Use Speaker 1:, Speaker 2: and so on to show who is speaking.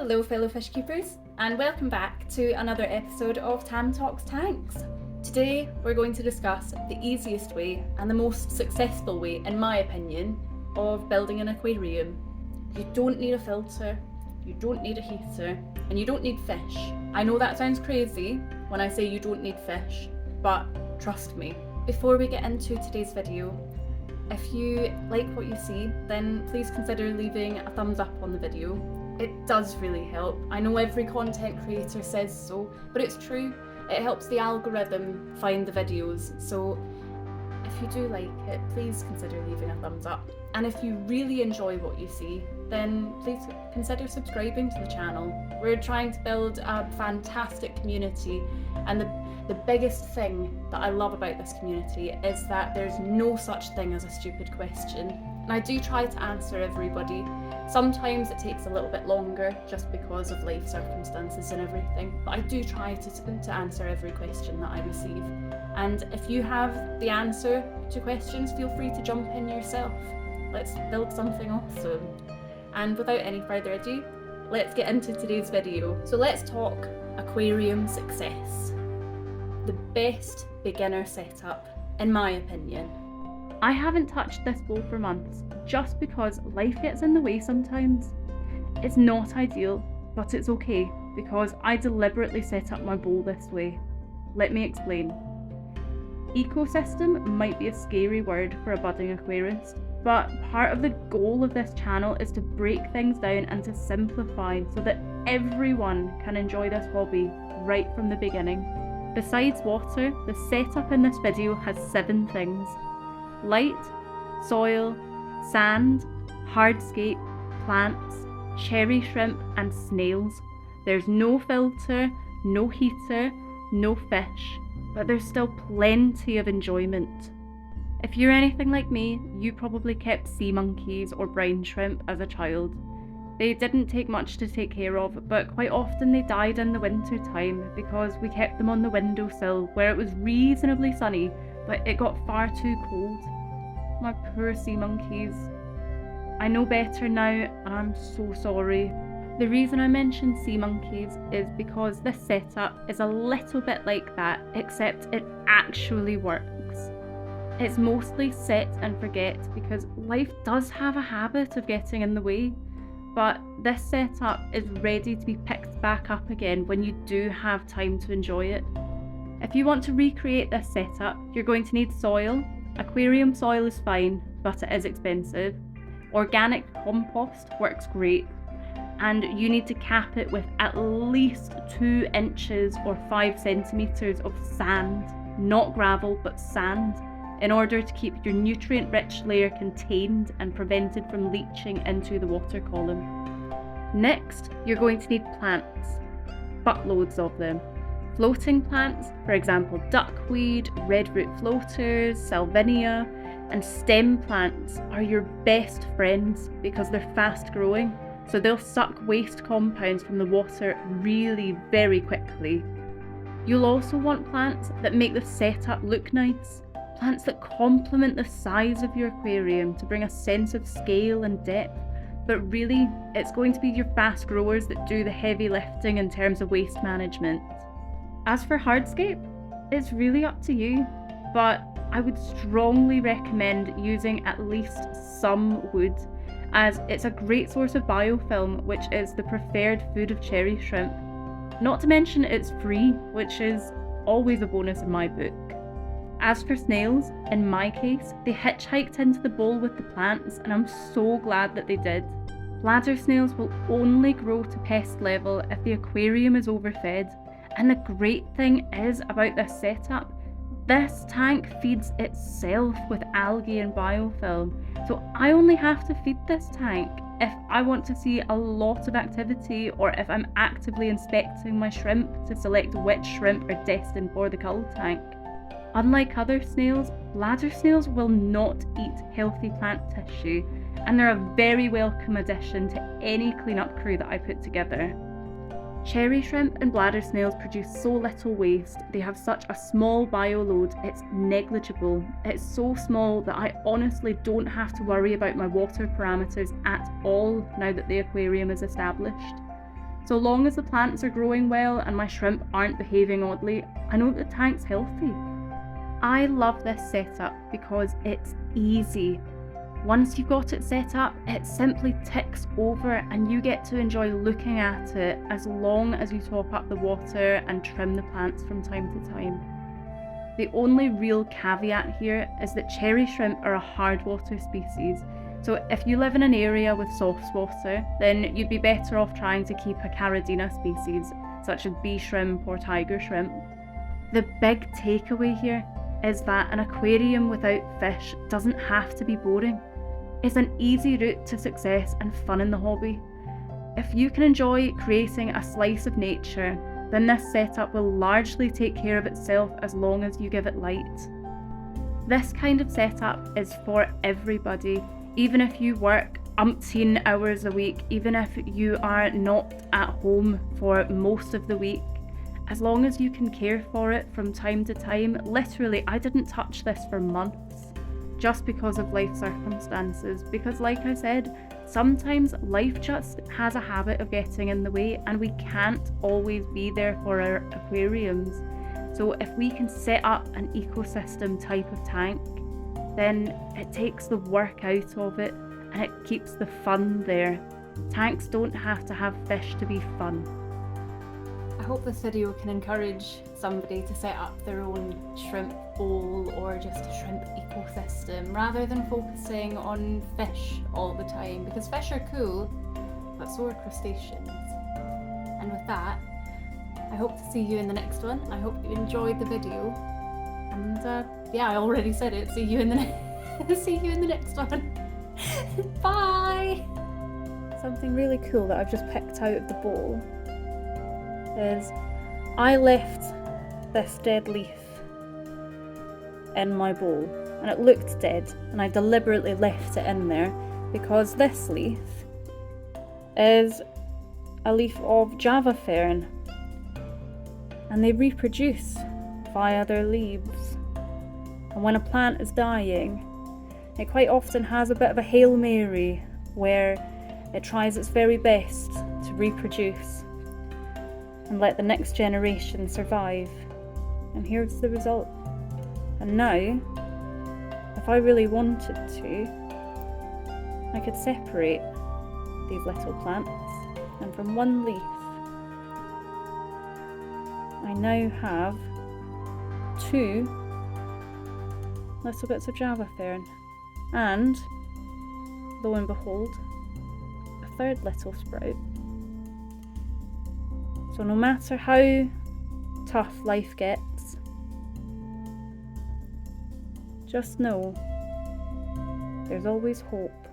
Speaker 1: Hello fellow fish keepers, and welcome back to another episode of Tam Talks Tanks. Today we're going to discuss the easiest way and the most successful way, in my opinion, of building an aquarium. You don't need a filter, you don't need a heater, and you don't need fish. I know that sounds crazy when I say you don't need fish, but trust me. Before we get into today's video, if you like what you see, then please consider leaving a thumbs up on the video. It does really help. I know every content creator says so, but it's true. It helps the algorithm find the videos. So if you do like it, please consider leaving a thumbs up. And if you really enjoy what you see, then please consider subscribing to the channel. We're trying to build a fantastic community, and the biggest thing that I love about this community is that there's no such thing as a stupid question. And I do try to answer everybody. Sometimes it takes a little bit longer just because of life circumstances and everything, but I do try to answer every question that I receive. And if you have the answer to questions, feel free to jump in yourself. Let's build something awesome. And without any further ado, let's get into today's video. So let's talk aquarium success. The best beginner setup, in my opinion. I haven't touched this bowl for months, just because life gets in the way sometimes. It's not ideal, but it's okay, because I deliberately set up my bowl this way. Let me explain. Ecosystem might be a scary word for a budding aquarist, but part of the goal of this channel is to break things down and to simplify so that everyone can enjoy this hobby right from the beginning. Besides water, the setup in this video has 7 things: light, soil, sand, hardscape, plants, cherry shrimp and snails. There's no filter, no heater, no fish, but there's still plenty of enjoyment. If you're anything like me, you probably kept sea monkeys or brine shrimp as a child. They didn't take much to take care of, but quite often they died in the winter time because we kept them on the windowsill where it was reasonably sunny, but it got far too cold. My poor sea monkeys. I know better now, and I'm so sorry. The reason I mention sea monkeys is because this setup is a little bit like that, except it actually works. It's mostly set and forget because life does have a habit of getting in the way, but this setup is ready to be picked back up again when you do have time to enjoy it. If you want to recreate this setup, you're going to need soil. Aquarium soil is fine, but it is expensive. Organic compost works great, and you need to cap it with at least 2 inches or 5 centimetres of sand, not gravel but sand, in order to keep your nutrient-rich layer contained and prevented from leaching into the water column. Next, you're going to need plants, buttloads of them. Floating plants, for example duckweed, redroot floaters, salvinia, and stem plants are your best friends because they're fast growing, so they'll suck waste compounds from the water really very quickly. You'll also want plants that make the setup look nice, plants that complement the size of your aquarium to bring a sense of scale and depth, but really it's going to be your fast growers that do the heavy lifting in terms of waste management. As for hardscape, it's really up to you, but I would strongly recommend using at least some wood, as it's a great source of biofilm, which is the preferred food of cherry shrimp. Not to mention it's free, which is always a bonus in my book. As for snails, in my case, they hitchhiked into the bowl with the plants, and I'm so glad that they did. Bladder snails will only grow to pest level if the aquarium is overfed. And the great thing is about this setup, this tank feeds itself with algae and biofilm. So I only have to feed this tank if I want to see a lot of activity or if I'm actively inspecting my shrimp to select which shrimp are destined for the cull tank. Unlike other snails, bladder snails will not eat healthy plant tissue, and they're a very welcome addition to any cleanup crew that I put together. Cherry shrimp and bladder snails produce so little waste, they have such a small bioload, it's negligible. It's so small that I honestly don't have to worry about my water parameters at all now that the aquarium is established. So long as the plants are growing well and my shrimp aren't behaving oddly, I know the tank's healthy. I love this setup because it's easy. Once you've got it set up, it simply ticks over and you get to enjoy looking at it as long as you top up the water and trim the plants from time to time. The only real caveat here is that cherry shrimp are a hard water species, so if you live in an area with soft water, then you'd be better off trying to keep a Caridina species, such as bee shrimp or tiger shrimp. The big takeaway here is that an aquarium without fish doesn't have to be boring. It's an easy route to success and fun in the hobby. If you can enjoy creating a slice of nature, then this setup will largely take care of itself as long as you give it light. This kind of setup is for everybody, even if you work umpteen hours a week, even if you are not at home for most of the week. As long as you can care for it from time to time. Literally, I didn't touch this for months just because of life circumstances, because like I said, sometimes life just has a habit of getting in the way and we can't always be there for our aquariums. So if we can set up an ecosystem type of tank, then it takes the work out of it and it keeps the fun there. Tanks don't have to have fish to be fun. I hope this video can encourage somebody to set up their own shrimp bowl or just a shrimp ecosystem rather than focusing on fish all the time, because fish are cool, but so are crustaceans. And with that, I hope to see you in the next one. I hope you enjoyed the video. And yeah, I already said it. See you in the next one. Bye! Something really cool that I've just picked out of the bowl is I left this dead leaf in my bowl and it looked dead, and I deliberately left it in there because this leaf is a leaf of Java fern and they reproduce via their leaves, and when a plant is dying it quite often has a bit of a Hail Mary where it tries its very best to reproduce and let the next generation survive. And here's the result. And now, if I really wanted to, I could separate these little plants, and from one leaf I now have 2 little bits of Java fern, and lo and behold, a 3rd little sprout. So no matter how tough life gets, just know there's always hope.